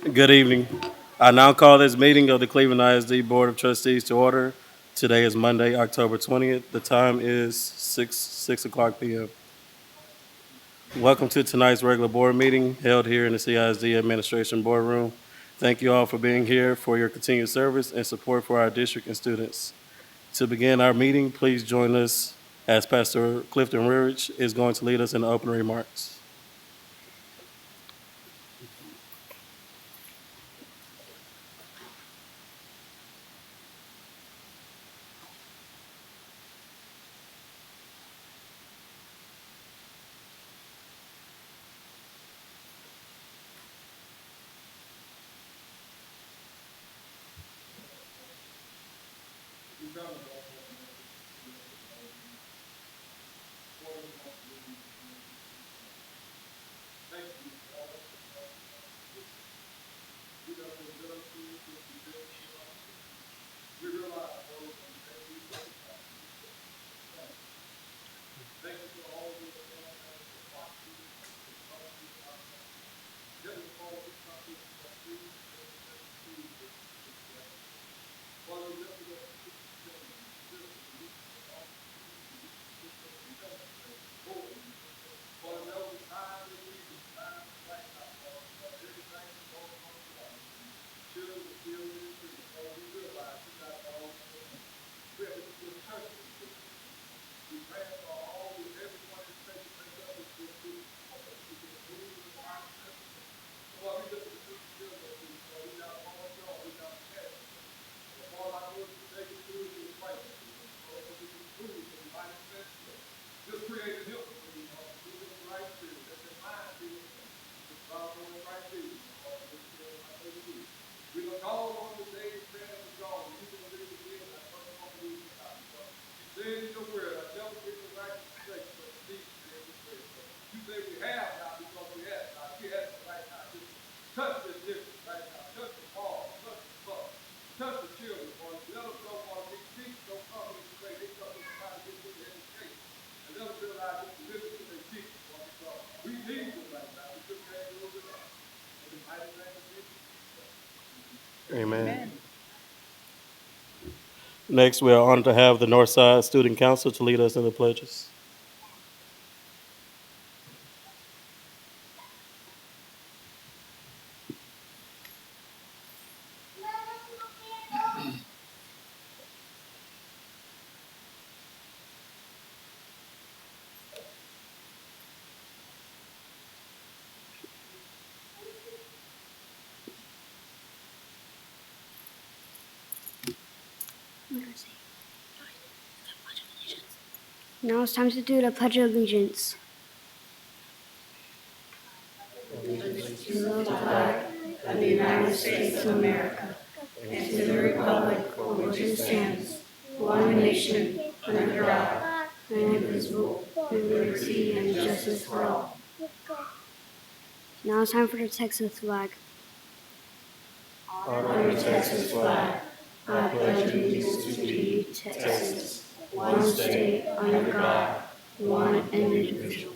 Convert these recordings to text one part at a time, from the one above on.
Good evening. I now call this meeting of the Cleveland ISD Board of Trustees to order. Today is Monday, October 20th. The time is 6 o'clock p.m. Welcome to tonight's regular board meeting held here in the CISD Administration Boardroom. Thank you all for being here, for your continued service and support for our district and students. To begin our meeting, please join us as Pastor Clifton Rearage is going to lead us in the opening remarks. Amen. Next, we are honored to have the Northside Student Council to lead us in the pledges. Now it's time to do the Pledge of Allegiance. To the flag of the United States of America and to the republic for which it stands, one nation, under God, indivisible, with liberty and justice for all. Now it's time for the Texas flag. Honor the Texas flag. I pledge allegiance to thee, Texas, one state under God, one indivisible.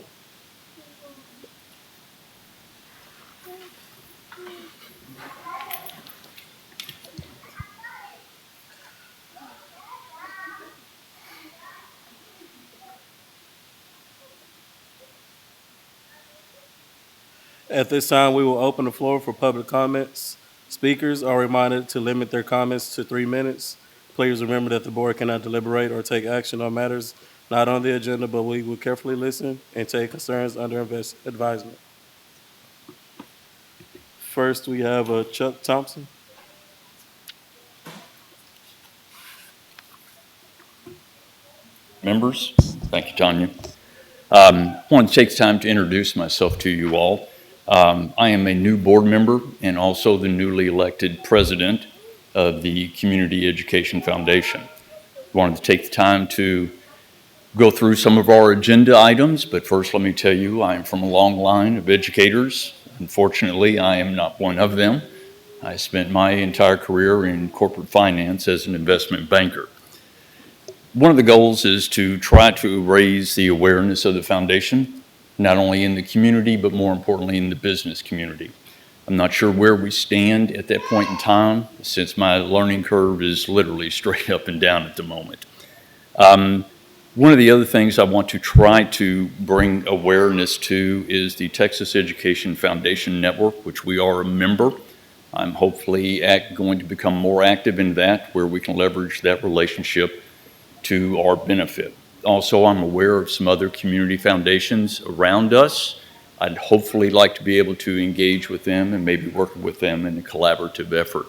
At this time, we will open the floor for public comments. Speakers are reminded to limit their comments to 3 minutes. Please remember that the board cannot deliberate or take action on matters not on the agenda, but we will carefully listen and take concerns under advisement. First, we have Chuck Thompson. Members, thank you, Tanya. I want to take time to introduce myself to you all. I am a new board member and also the newly elected president of the Community Education Foundation. Wanted to take the time to go through some of our agenda items, but first let me tell you, I am from a long line of educators. Unfortunately, I am not one of them. I spent my entire career in corporate finance as an investment banker. One of the goals is to try to raise the awareness of the foundation, not only in the community, but more importantly in the business community. I'm not sure where we stand at that point in time, since my learning curve is literally straight up and down at the moment. One of the other things I want to try to bring awareness to is the Texas Education Foundation Network, which we are a member. I'm hopefully going to become more active in that, where we can leverage that relationship to our benefit. Also, I'm aware of some other community foundations around us. I'd hopefully like to be able to engage with them and maybe work with them in a collaborative effort.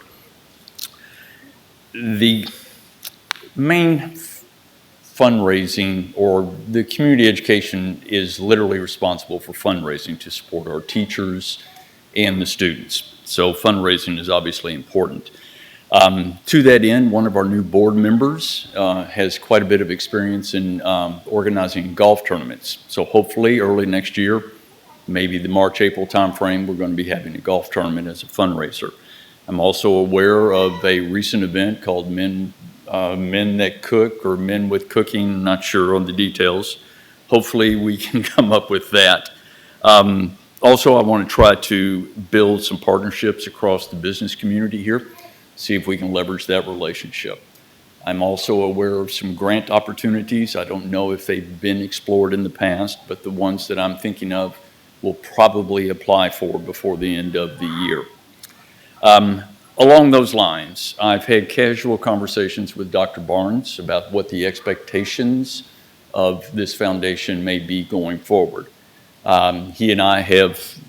The main fundraising, or the community education, is literally responsible for fundraising to support our teachers and the students. So fundraising is obviously important. To that end, one of our new board members has quite a bit of experience in organizing golf tournaments. So hopefully early next year, maybe the March, April timeframe, we're going to be having a golf tournament as a fundraiser. I'm also aware of a recent event called Men That Cook, or Men with Cooking. I'm not sure on the details. Hopefully we can come up with that. Also, I want to try to build some partnerships across the business community here, see if we can leverage that relationship. I'm also aware of some grant opportunities. I don't know if they've been explored in the past, but the ones that I'm thinking of will probably apply for before the end of the year. Along those lines, I've had casual conversations with Dr. Barnes about what the expectations of this foundation may be going forward. He and I have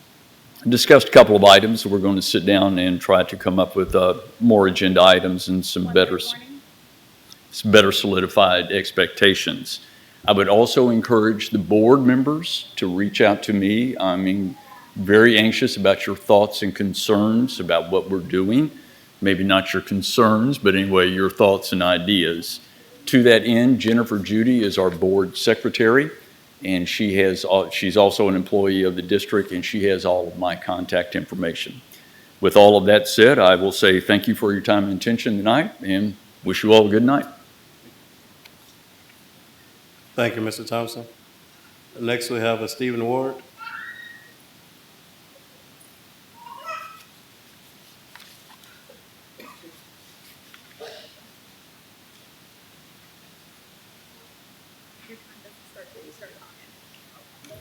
discussed a couple of items. We're going to sit down and try to come up with more agenda items and some better solidified expectations. I would also encourage the board members to reach out to me. I'm very anxious about your thoughts and concerns about what we're doing. Maybe not your concerns, but anyway, your thoughts and ideas. To that end, Jennifer Judy is our board secretary, and she's also an employee of the district, and she has all of my contact information. With all of that said, I will say thank you for your time and attention tonight, and wish you all a good night. Thank you, Mr. Thompson. Next, we have Stephen Ward. Your time doesn't start till you start talking.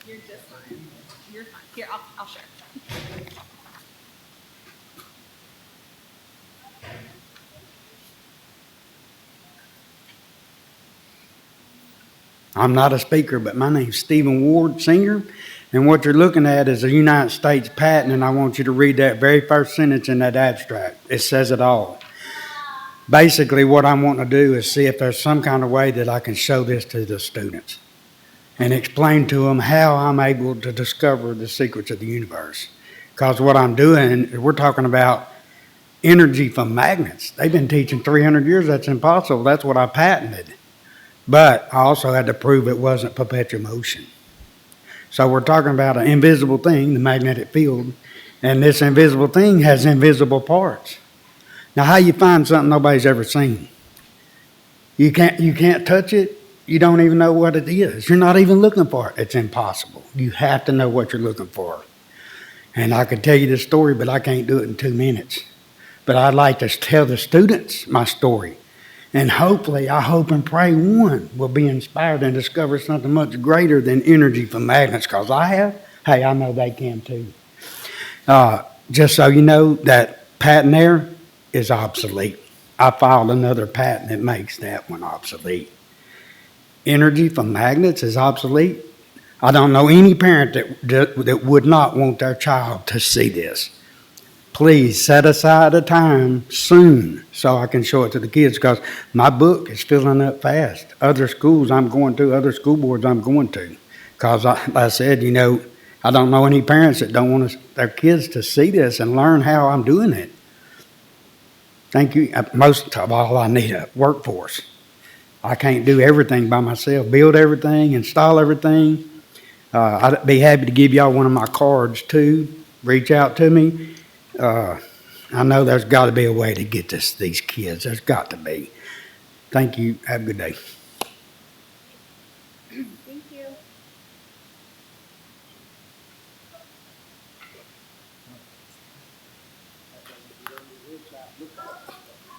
You're just fine. You're fine. Here, I'll share. I'm not a speaker, but my name's Stephen Ward, Sr., and what you're looking at is a United States patent, and I want you to read that very first sentence in that abstract. It says it all. Basically, what I want to do is see if there's some kind of way that I can show this to the students and explain to them how I'm able to discover the secrets of the universe. Because what I'm doing, we're talking about energy from magnets. They've been teaching 300 years that's impossible. That's what I patented. But I also had to prove it wasn't perpetual motion. So we're talking about an invisible thing, the magnetic field, and this invisible thing has invisible parts. Now, how you find something nobody's ever seen? You can't touch it. You don't even know what it is. You're not even looking for it. It's impossible. You have to know what you're looking for. And I could tell you this story, but I can't do it in 2 minutes. But I'd like to tell the students my story. And hopefully, I hope and pray one will be inspired and discover something much greater than energy from magnets, because I have. Hey, I know they can too. Just so you know, that patent there is obsolete. I filed another patent that makes that one obsolete. Energy from magnets is obsolete. I don't know any parent that would not want their child to see this. Please set aside a time soon so I can show it to the kids, because my book is filling up fast. Other schools I'm going to, other school boards I'm going to, because like I said, I don't know any parents that don't want their kids to see this and learn how I'm doing it. Thank you. Most of all, I need a workforce. I can't do everything by myself, build everything, install everything. I'd be happy to give y'all one of my cards too. Reach out to me. I know there's got to be a way to get these kids. There's got to be. Thank you. Have a good day. Thank you.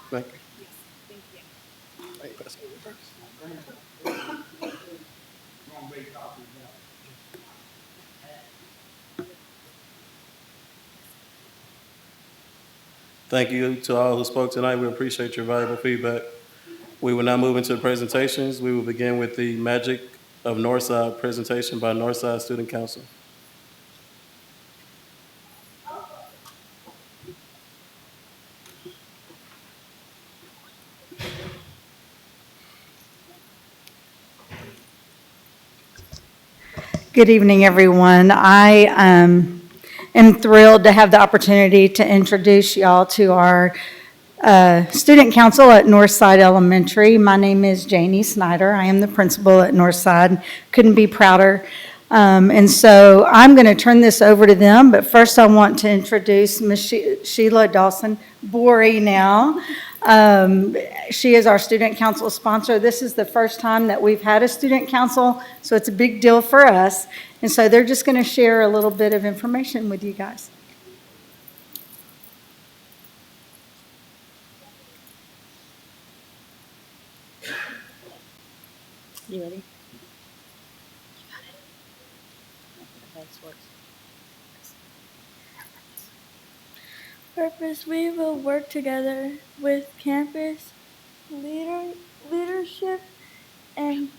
Thank you. I ain't passing it first. Thank you to all who spoke tonight. We appreciate your valuable feedback. We will now move into the presentations. We will begin with the Magic of Northside presentation by Northside Student Council. Good evening, everyone. I am thrilled to have the opportunity to introduce y'all to our student council at Northside Elementary. My name is Janie Snyder. I am the principal at Northside. Couldn't be prouder. And so I'm going to turn this over to them, but first I want to introduce Ms. Sheila Dawson Borey now. She is our student council sponsor. This is the first time that we've had a student council, so it's a big deal for us. And so they're just going to share a little bit of information with you guys. You ready? Purpose, we will work together with campus leadership and,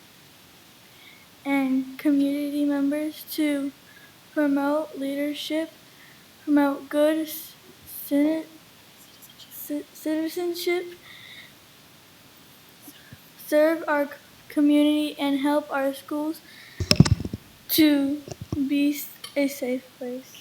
and community members to promote leadership, promote good citizenship, serve our community, and help our schools to be a safe place.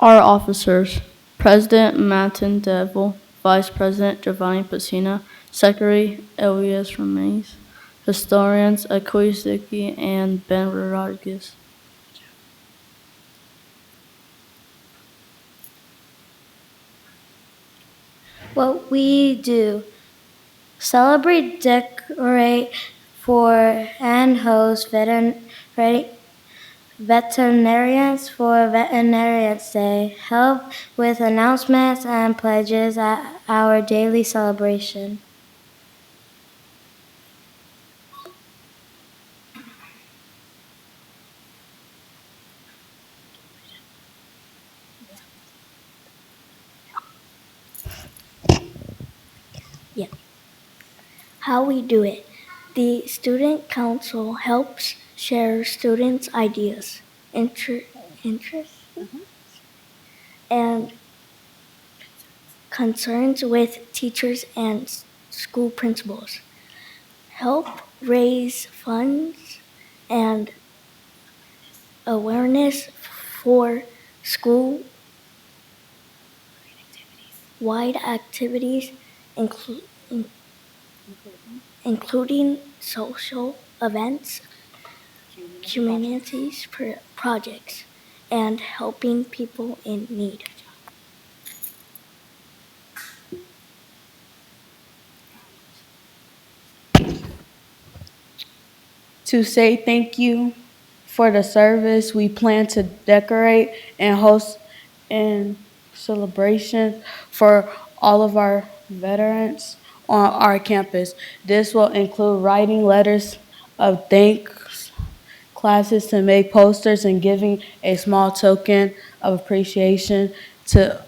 Our officers: President Martin Devil, Vice President Giovanni Pacina, Secretary Elias Ramirez, Historians Akui Zicki and Ben Rodriguez. What we do: celebrate, decorate for and host veterinarians for Veterinarians Day, help with announcements and pledges at our daily celebration. How we do it: the student council helps share students' ideas, interests, and concerns with teachers and school principals, help raise funds and awareness for school-wide activities, including social events, communities projects, and helping people in need. To say thank you for the service, we plan to decorate and host a celebration for all of our veterans on our campus. This will include writing letters of thanks, classes to make posters, and giving a small token of appreciation to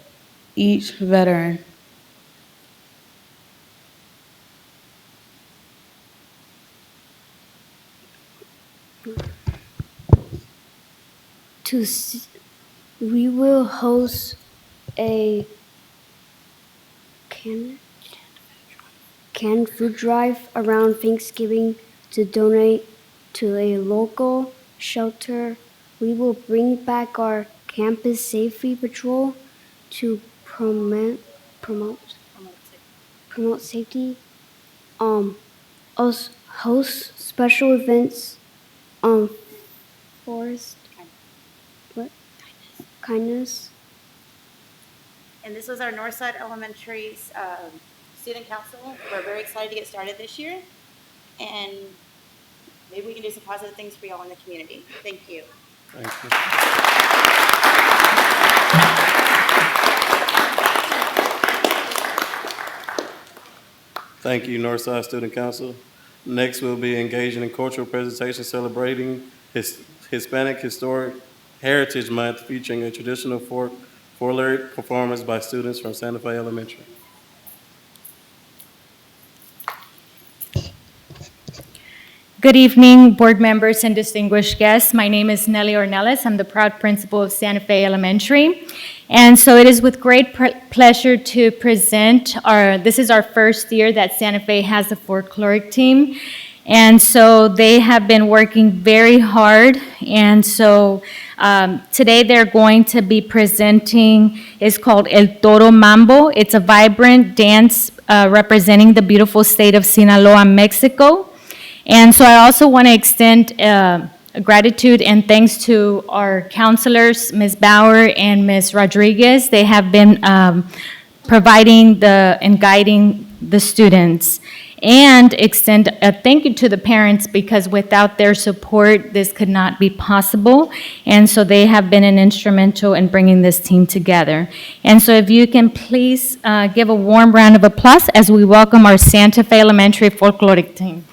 each veteran. We will host a canned food drive around Thanksgiving to donate to a local shelter. We will bring back our campus safety patrol to promote safety. Us host special events on forest kindness And this was our Northside Elementary Student Council. We're very excited to get started this year. And maybe we can do some positive things for y'all in the community. Thank you. Thank you. Thank you, Northside Student Council. Next, we'll be engaging in cultural presentation celebrating Hispanic Historic Heritage Month, featuring a traditional four lyric performance by students from Santa Fe Elementary. Good evening, board members and distinguished guests. My name is Nelly Ornelas. I'm the proud principal of Santa Fe Elementary. And so it is with great pleasure to present this is our first year that Santa Fe has a folkloric team. And so they have been working very hard. And so today they're going to be presenting, it's called El Toro Mambo. It's a vibrant dance representing the beautiful state of Sinaloa, Mexico. And so I also want to extend gratitude and thanks to our counselors, Ms. Bauer and Ms. Rodriguez. They have been providing and guiding the students. And extend a thank you to the parents, because without their support, this could not be possible. And so they have been instrumental in bringing this team together. And so if you can please give a warm round of applause as we welcome our Santa Fe Elementary folkloric team.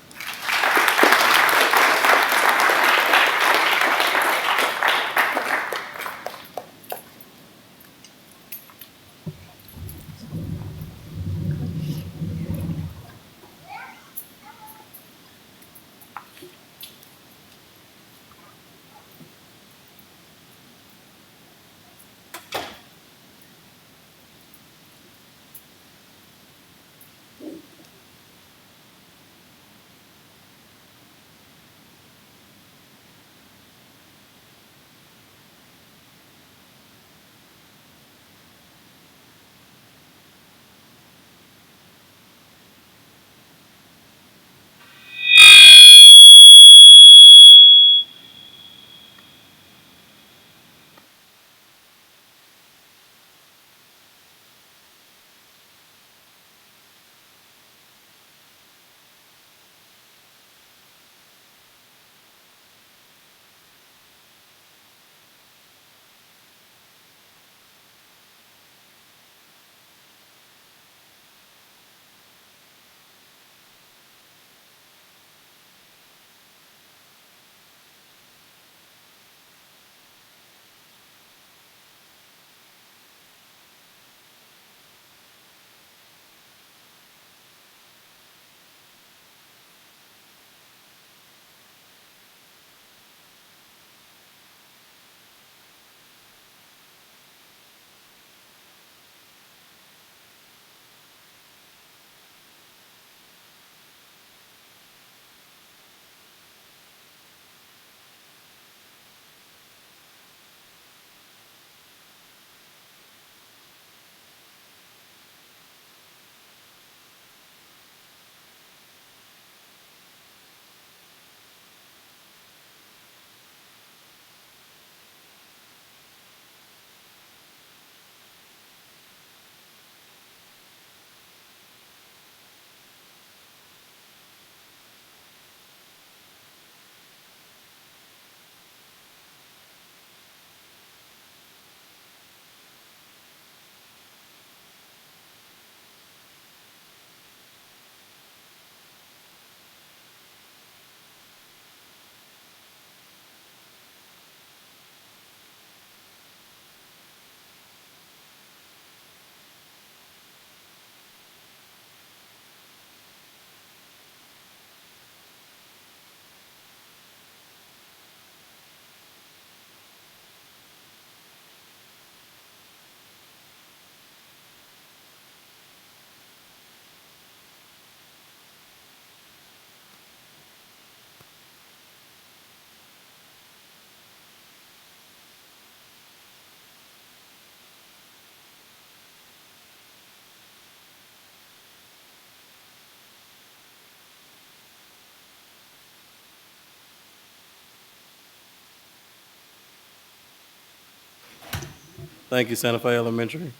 Thank you, Santa Fe Elementary.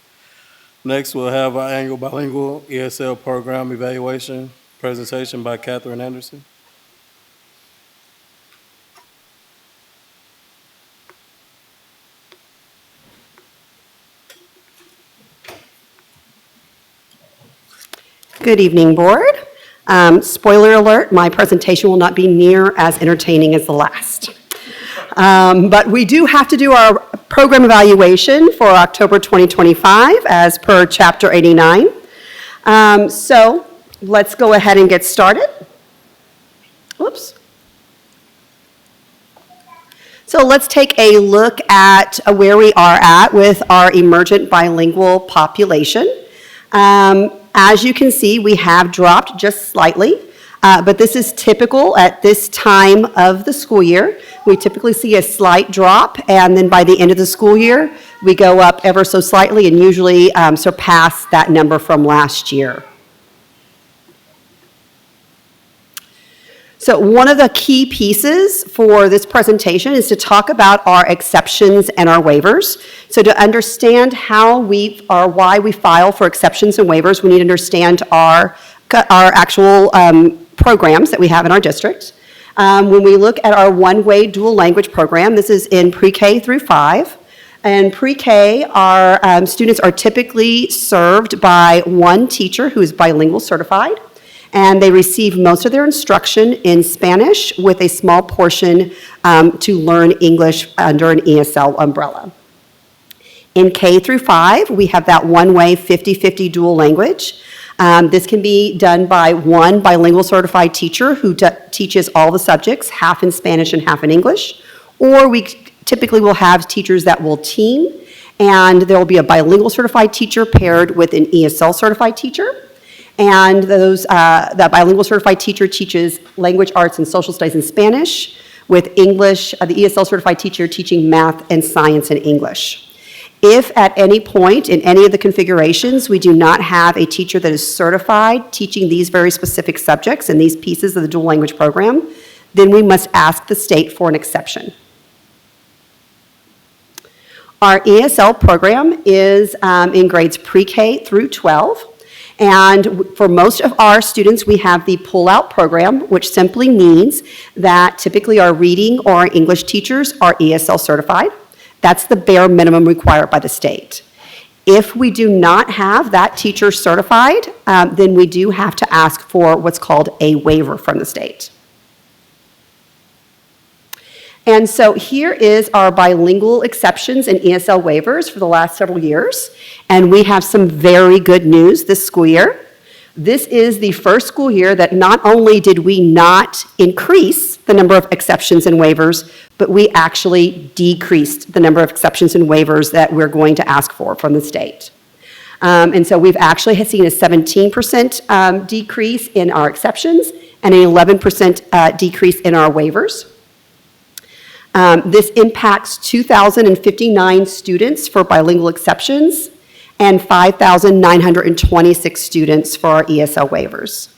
Next, we'll have our annual bilingual ESL program evaluation presentation by Catherine Anderson. Good evening, Board. Spoiler alert, my presentation will not be near as entertaining as the last. But we do have to do our program evaluation for October 2025 as per Chapter 89. So let's go ahead and get started. Whoops. So let's take a look at where we are at with our emergent bilingual population. As you can see, we have dropped just slightly, but this is typical at this time of the school year. We typically see a slight drop, and then by the end of the school year, we go up ever so slightly and usually surpass that number from last year. So one of the key pieces for this presentation is to talk about our exceptions and our waivers. So to understand how why we file for exceptions and waivers, we need to understand our actual programs that we have in our district. When we look at our one-way dual language program, this is in pre-K through 5. And pre-K, our students are typically served by one teacher who is bilingual certified, and they receive most of their instruction in Spanish with a small portion to learn English under an ESL umbrella. In K through 5, we have that one-way 50-50 dual language. This can be done by one bilingual certified teacher who teaches all the subjects, half in Spanish and half in English, or we typically will have teachers that will team, and there will be a bilingual certified teacher paired with an ESL certified teacher. And that bilingual certified teacher teaches language arts and social studies in Spanish, with English, the ESL certified teacher teaching math and science in English. If at any point in any of the configurations we do not have a teacher that is certified teaching these very specific subjects and these pieces of the dual language program, then we must ask the state for an exception. Our ESL program is in grades pre-K through 12. And for most of our students, we have the pull-out program, which simply means that typically our reading or our English teachers are ESL certified. That's the bare minimum required by the state. If we do not have that teacher certified, then we do have to ask for what's called a waiver from the state. And so here is our bilingual exceptions and ESL waivers for the last several years. And we have some very good news this school year. This is the first school year that not only did we not increase the number of exceptions and waivers, but we actually decreased the number of exceptions and waivers that we're going to ask for from the state. And so we've actually seen a 17% decrease in our exceptions and an 11% decrease in our waivers. This impacts 2,059 students for bilingual exceptions and 5,926 students for our ESL waivers.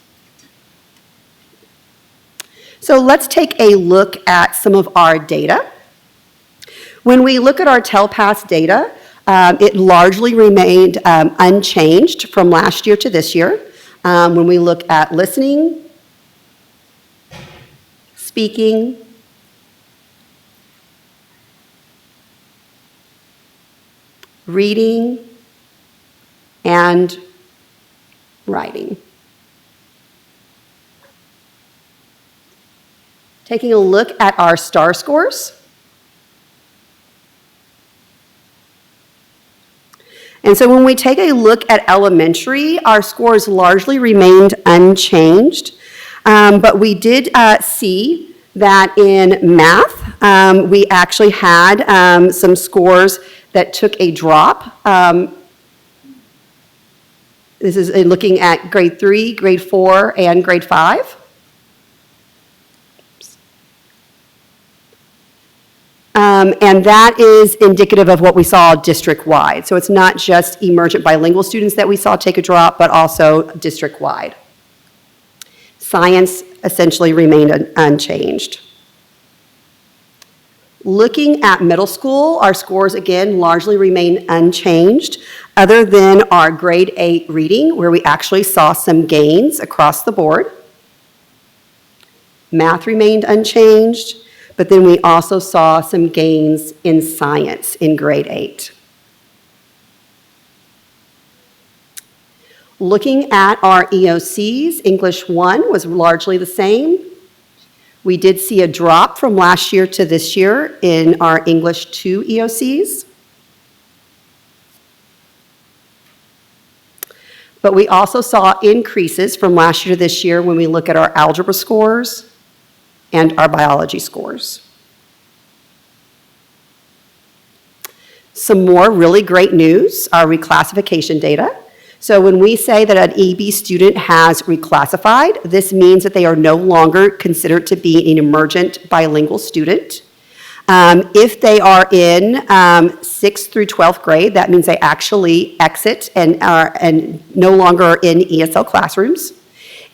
So let's take a look at some of our data. When we look at our TELPAS data, it largely remained unchanged from last year to this year. When we look at listening, speaking, reading, and writing. Taking a look at our STAR scores. And so when we take a look at elementary, our scores largely remained unchanged. But we did see that in math, we actually had some scores that took a drop. This is in looking at grade 3, grade 4, and grade 5. And that is indicative of what we saw district-wide. So it's not just emergent bilingual students that we saw take a drop, but also district-wide. Science essentially remained unchanged. Looking at middle school, our scores again largely remain unchanged, other than our grade 8 reading, where we actually saw some gains across the board. Math remained unchanged, but then we also saw some gains in science in grade 8. Looking at our EOCs, English 1 was largely the same. We did see a drop from last year to this year in our English 2 EOCs. But we also saw increases from last year to this year when we look at our algebra scores and our biology scores. Some more really great news, our reclassification data. So when we say that an EB student has reclassified, this means that they are no longer considered to be an emergent bilingual student. If they are in 6th through 12th grade, that means they actually exit and no longer are in ESL classrooms.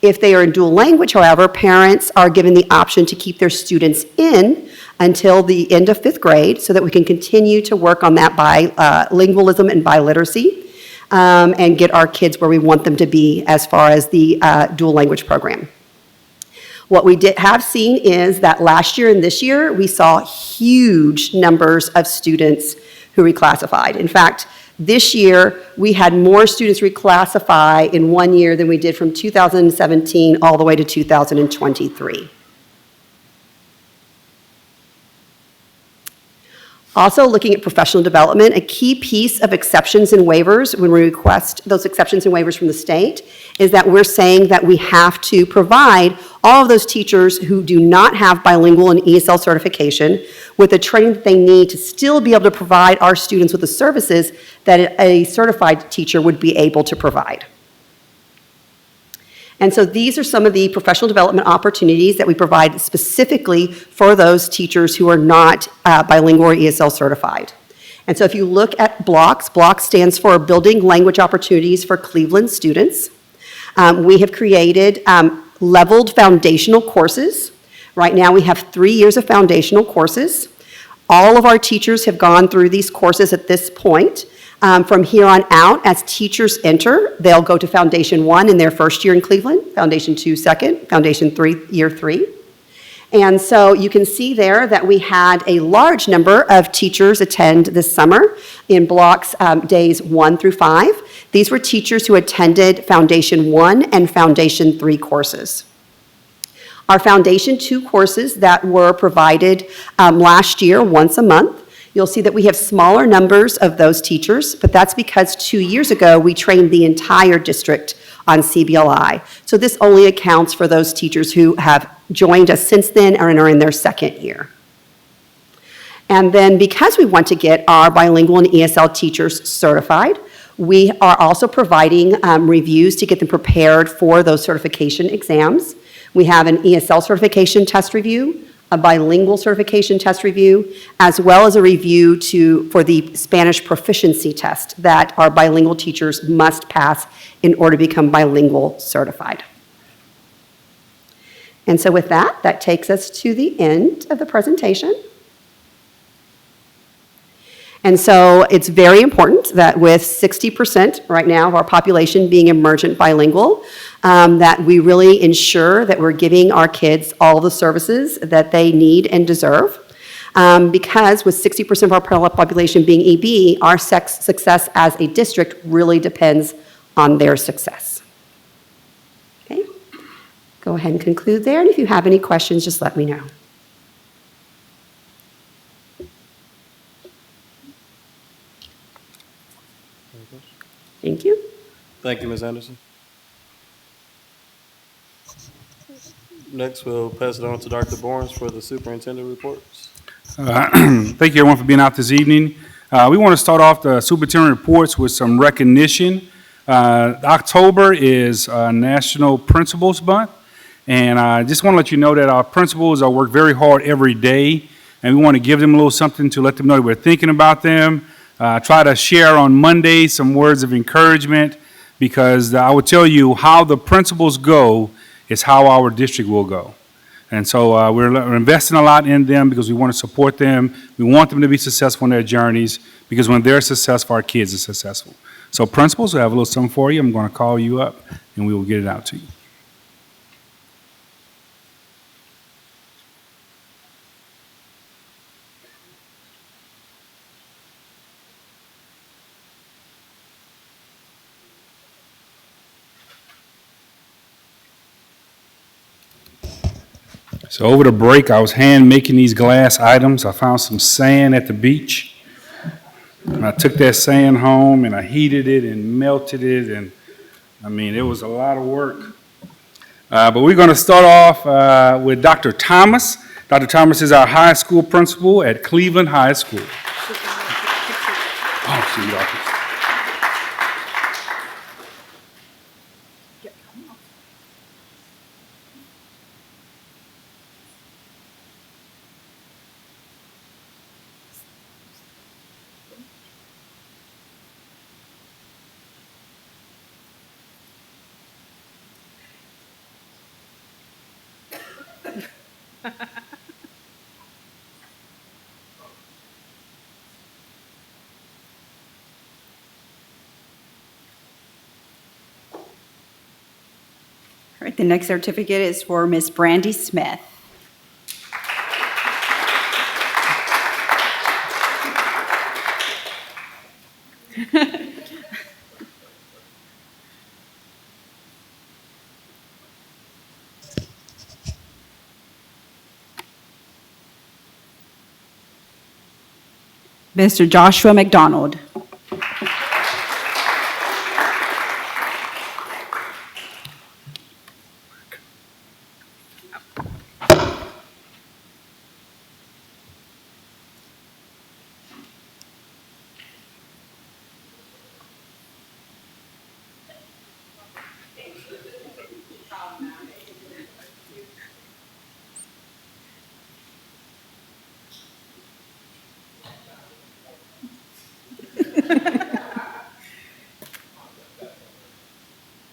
If they are in dual language, however, parents are given the option to keep their students in until the end of 5th grade so that we can continue to work on that bilingualism and biliteracy. And get our kids where we want them to be as far as the dual language program. What we have seen is that last year and this year, we saw huge numbers of students who reclassified. In fact, this year, we had more students reclassify in 1 year than we did from 2017 all the way to 2023. Also, looking at professional development, a key piece of exceptions and waivers when we request those exceptions and waivers from the state is that we're saying that we have to provide all of those teachers who do not have bilingual and ESL certification with the training that they need to still be able to provide our students with the services that a certified teacher would be able to provide. And so these are some of the professional development opportunities that we provide specifically for those teachers who are not bilingual or ESL certified. And so if you look at BLOCS, BLOCS stands for Building Language Opportunities for Cleveland Students. We have created leveled foundational courses. Right now we have 3 years of foundational courses. All of our teachers have gone through these courses at this point. From here on out, as teachers enter, they'll go to Foundation 1 in their first year in Cleveland, Foundation 2 second, Foundation 3 year 3. And so you can see there that we had a large number of teachers attend this summer in blocks days 1 through 5. These were teachers who attended Foundation 1 and Foundation 3 courses. Our Foundation 2 courses that were provided last year once a month, you'll see that we have smaller numbers of those teachers, but that's because 2 years ago we trained the entire district on CBLI. So this only accounts for those teachers who have joined us since then and are in their second year. And then because we want to get our bilingual and ESL teachers certified, we are also providing reviews to get them prepared for those certification exams. We have an ESL certification test review, a bilingual certification test review, as well as a review for the Spanish proficiency test that our bilingual teachers must pass in order to become bilingual certified. And so with that, that takes us to the end of the presentation. And so it's very important that with 60% right now of our population being emergent bilingual, that we really ensure that we're giving our kids all the services that they need and deserve. Because with 60% of our population being EB, our success as a district really depends on their success. Okay, go ahead and conclude there, and if you have any questions, just let me know. Thank you. Thank you, Ms. Anderson. Next, we'll pass it on to Dr. Barnes for the superintendent reports. Thank you, everyone, for being out this evening. We want to start off the superintendent reports with some recognition. October is National Principals Month, and I just want to let you know that our principals work very hard every day, and we want to give them a little something to let them know that we're thinking about them. Try to share on Monday some words of encouragement, because I would tell you how the principals go is how our district will go. And so we're investing a lot in them because we want to support them. We want them to be successful in their journeys because when they're successful, our kids are successful. So principals, we have a little something for you. I'm going to call you up, and we will get it out to you. So over the break, I was hand making these glass items. I found some sand at the beach. And I took that sand home and I heated it and melted it. And I mean, it was a lot of work. But we're going to start off with Dr. Thomas. Dr. Thomas is our high school principal at Cleveland High School. Oh, see you, Doctor. All right, the next certificate is for Miss Brandy Smith. Mr. Joshua McDonald.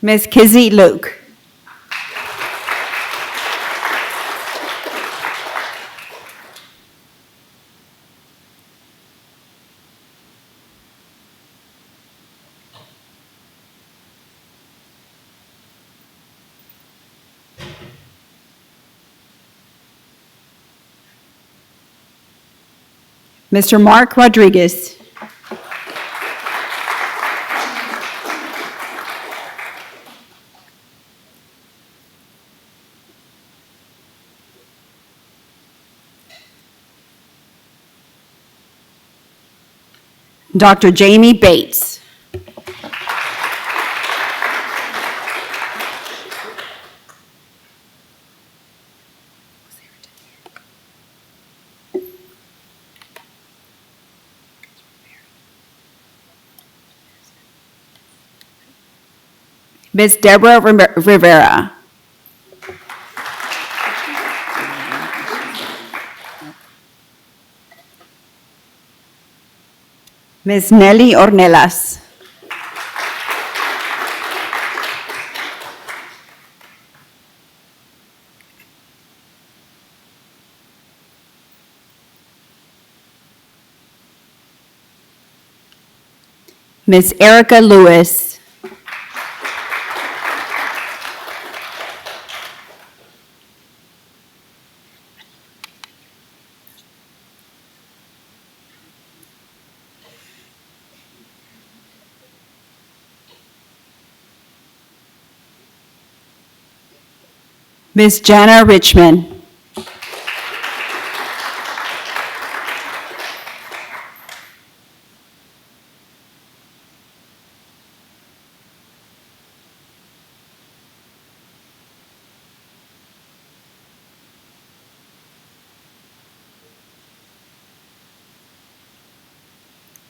Miss Kizzy Luke. Mr. Mark Rodriguez. Dr. Jamie Bates. Miss Deborah Rivera. Miss Nelly Ornelas. Miss Erica Lewis. Miss Jana Richmond.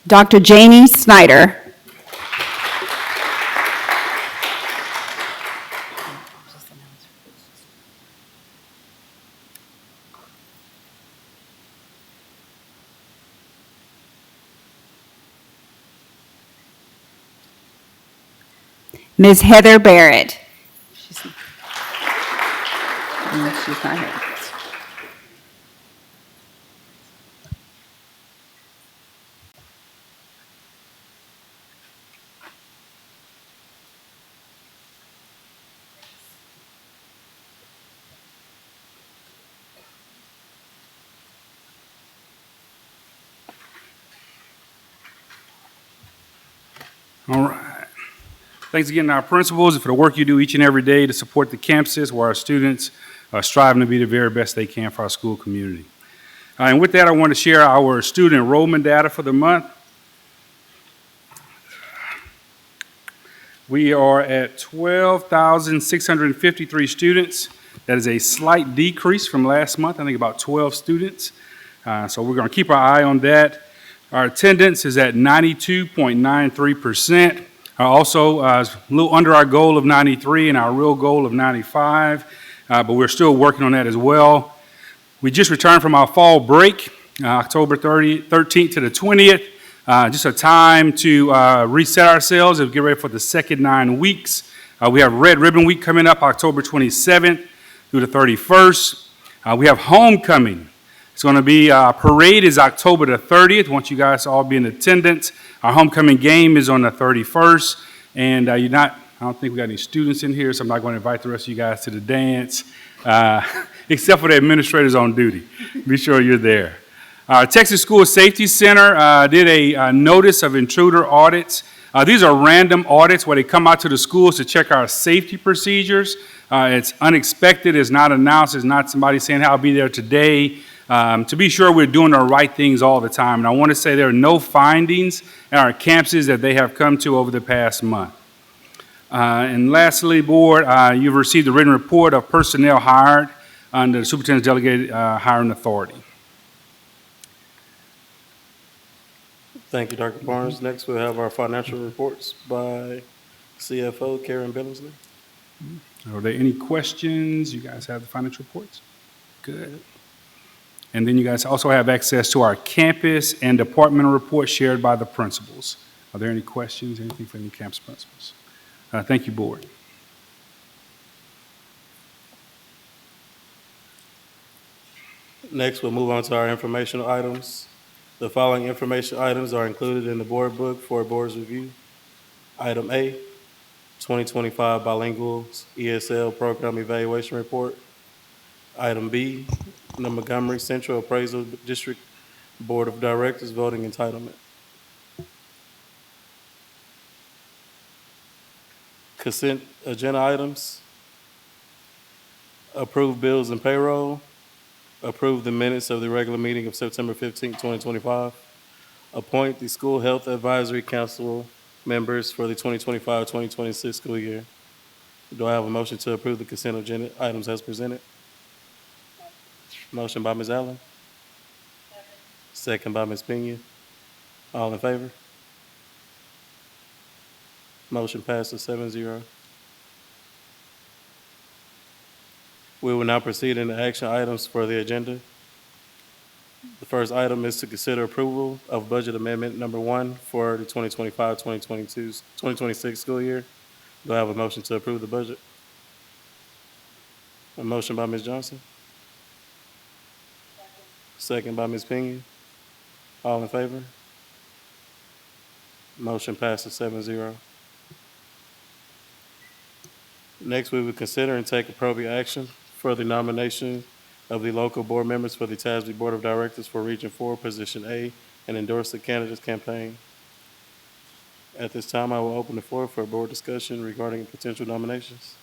Dr. Janie Snyder. Ms. Heather Barrett. She's not here. All right. Thanks again to our principals for the work you do each and every day to support the campuses where our students are striving to be the very best they can for our school community. And with that, I want to share our student enrollment data for the month. We are at 12,653 students. That is a slight decrease from last month, I think about 12 students. So we're going to keep our eye on that. Our attendance is at 92.93%. Also, a little under our goal of 93 and our real goal of 95, but we're still working on that as well. We just returned from our fall break, October 13th to the 20th. Just a time to reset ourselves and get ready for the second 9 weeks. We have Red Ribbon Week coming up October 27th through the 31st. We have homecoming. It's going to be, parade is October the 30th. I want you guys to all be in attendance. Our homecoming game is on the 31st. And I don't think we got any students in here, so I'm not going to invite the rest of you guys to the dance, except for the administrators on duty. Be sure you're there. Texas School Safety Center did a notice of intruder audits. These are random audits where they come out to the schools to check our safety procedures. It's unexpected, it's not announced, it's not somebody saying, hey, I'll be there today. To be sure we're doing the right things all the time. And I want to say there are no findings at our campuses that they have come to over the past month. And lastly, board, you've received a written report of personnel hired under the superintendent's delegated hiring authority. Thank you, Dr. Barnes. Next, we'll have our financial reports by CFO Karen Billingsley. Are there any questions? You guys have the financial reports? Good. And then you guys also have access to our campus and departmental reports shared by the principals. Are there any questions, anything for any campus principals? Thank you, board. Next, we'll move on to our informational items. The following information items are included in the board book for board's review. Item A, 2025 Bilingual ESL Program Evaluation Report. Item B, the Montgomery Central Appraisal District Board of Directors Voting Entitlement. Consent agenda items. Approve bills and payroll. Approve the minutes of the regular meeting of September 15, 2025. Appoint the School Health Advisory Council members for the 2025-2026 school year. Do I have a motion to approve the consent agenda items as presented? Motion by Ms. Allen. Second by Ms. Pena. All in favor? Motion passes 7-0. We will now proceed into action items for the agenda. The first item is to consider approval of budget amendment number 1 for the 2025-2026 school year. Do I have a motion to approve the budget? A motion by Ms. Johnson. Second by Ms. Pena. All in favor? Motion passes 7-0. Next, we will consider and take appropriate action for the nomination of the local board members for the TASB Board of Directors for Region 4, Position A, and endorse the candidates campaign. At this time, I will open the floor for board discussion regarding potential nominations.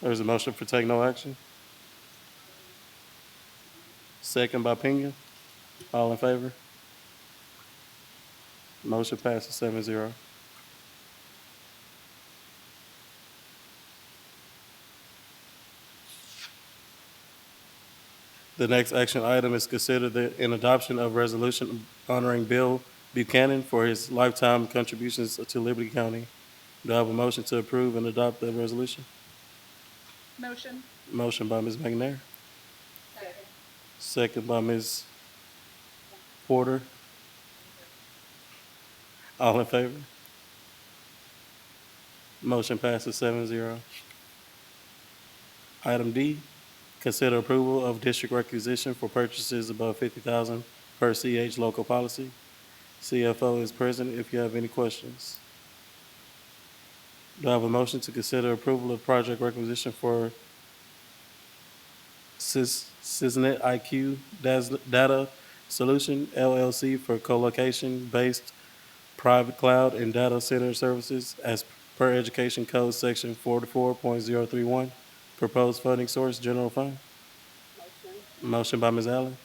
There's a motion for take no action. Second by Pena. All in favor? Motion passes 7-0. The next action item is considered an adoption of resolution honoring Bill Buchanan for his lifetime contributions to Liberty County. Do I have a motion to approve and adopt the resolution? Motion. Motion by Ms. McNair. Second by Ms. Porter. All in favor? Motion passes 7-0. Item D, consider approval of district requisition for purchases above $50,000 per CH local policy. CFO is present if you have any questions. Do I have a motion to consider approval of project requisition for Cisnet IQ Data Solution LLC for co-location-based private cloud and data center services as per Education Code Section 44.031? Proposed funding source, general fund. Motion by Ms. Allen.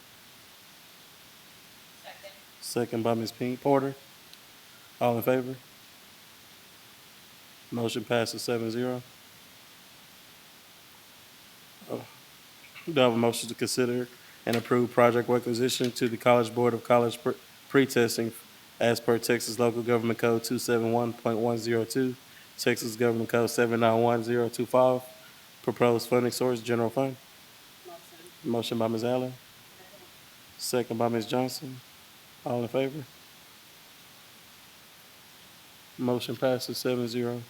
Second by Ms. Porter. All in favor? Motion passes 7-0. Do I have a motion to consider and approve project requisition to the College Board of College Pre-Testing as per Texas Local Government Code 271.102, Texas Government Code 791.025, proposed funding source, general fund? Motion by Ms. Allen, second by Ms. Johnson. All in favor? Motion passes 7-0.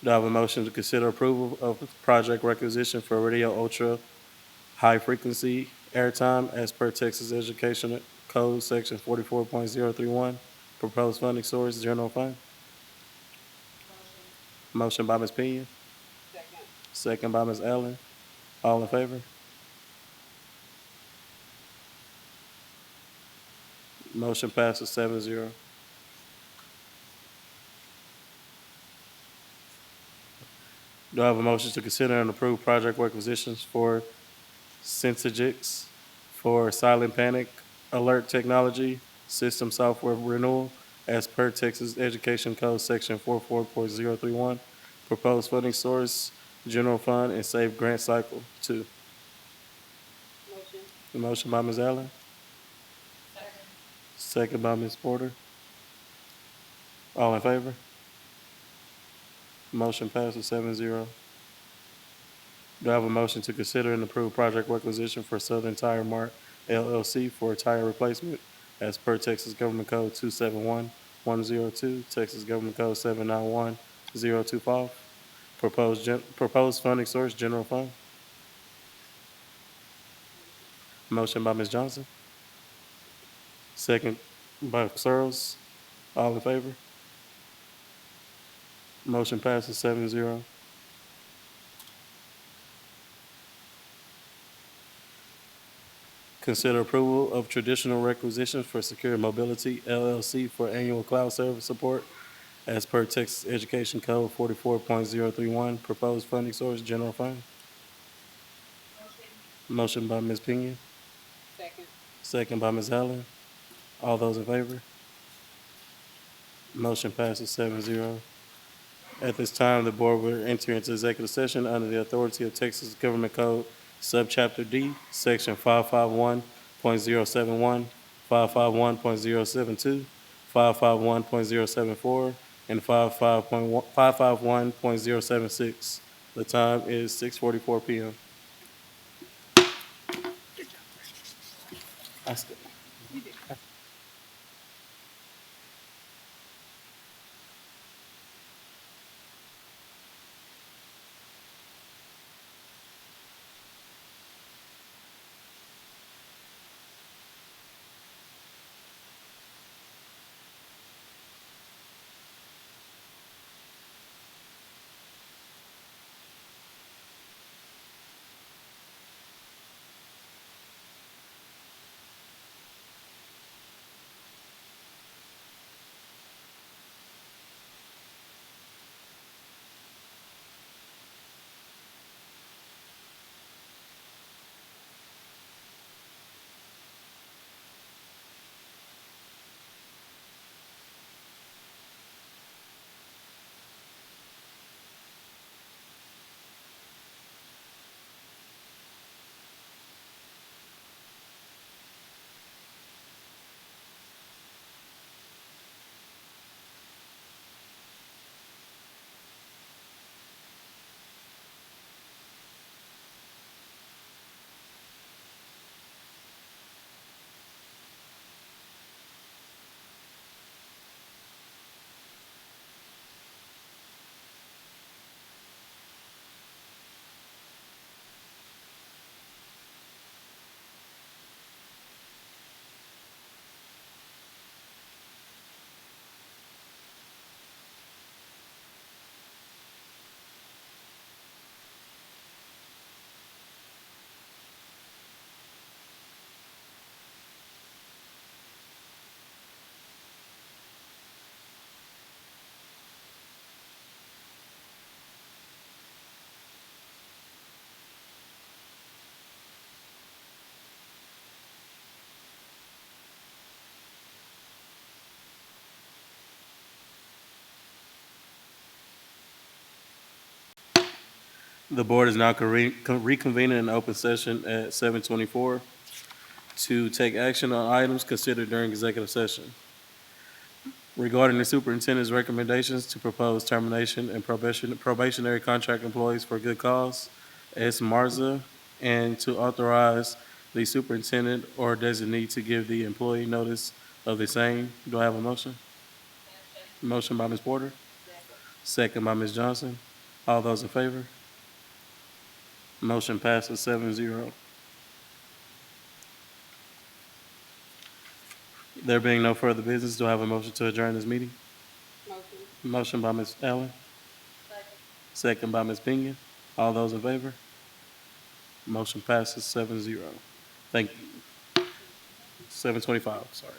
Do I have a motion to consider approval of project requisition for radio ultra high frequency airtime as per Texas Education Code Section 44.031, proposed funding source, general fund? Motion by Ms. Pena, second by Ms. Allen. All in favor? Motion passes 7-0. Do I have a motion to consider and approve project requisitions for Syntagix for Silent Panic Alert Technology System Software Renewal as per Texas Education Code Section 44.031, proposed funding source, general fund, and save grant cycle 2? Motion by Ms. Allen, second by Ms. Porter. All in favor? Motion passes 7-0. Do I have a motion to consider and approve project requisition for Southern Tire Mart LLC for tire replacement as per Texas Government Code 271.102, Texas Government Code 791.025, proposed funding source, general fund? Motion by Ms. Johnson, second by Searles. All in favor? Motion passes 7-0. Consider approval of traditional requisitions for Secure Mobility LLC for annual cloud service support as per Texas Education Code 44.031, proposed funding source, general fund? Motion by Ms. Pena, second by Ms. Allen. All those in favor? Motion passes 7-0. At this time, the board will enter into executive session under the authority of Texas Government Code, Subchapter D, Section 551.071, 551.072, 551.074, and 551.076. The time is 6:44 p.m. The board is now reconvening in open session at 7:24 to take action on items considered during executive session. Regarding the superintendent's recommendations to propose termination and probationary contract employees for good cause, S. Marza, and to authorize the superintendent or designee to give the employee notice of the same. Do I have a motion? Motion by Ms. Porter, second by Ms. Johnson. All those in favor? Motion passes 7-0. There being no further business, do I have a motion to adjourn this meeting? Motion by Ms. Allen. Second by Ms. Pinion. All those in favor? Motion passes 7-0. Thank you. 7:25, sorry.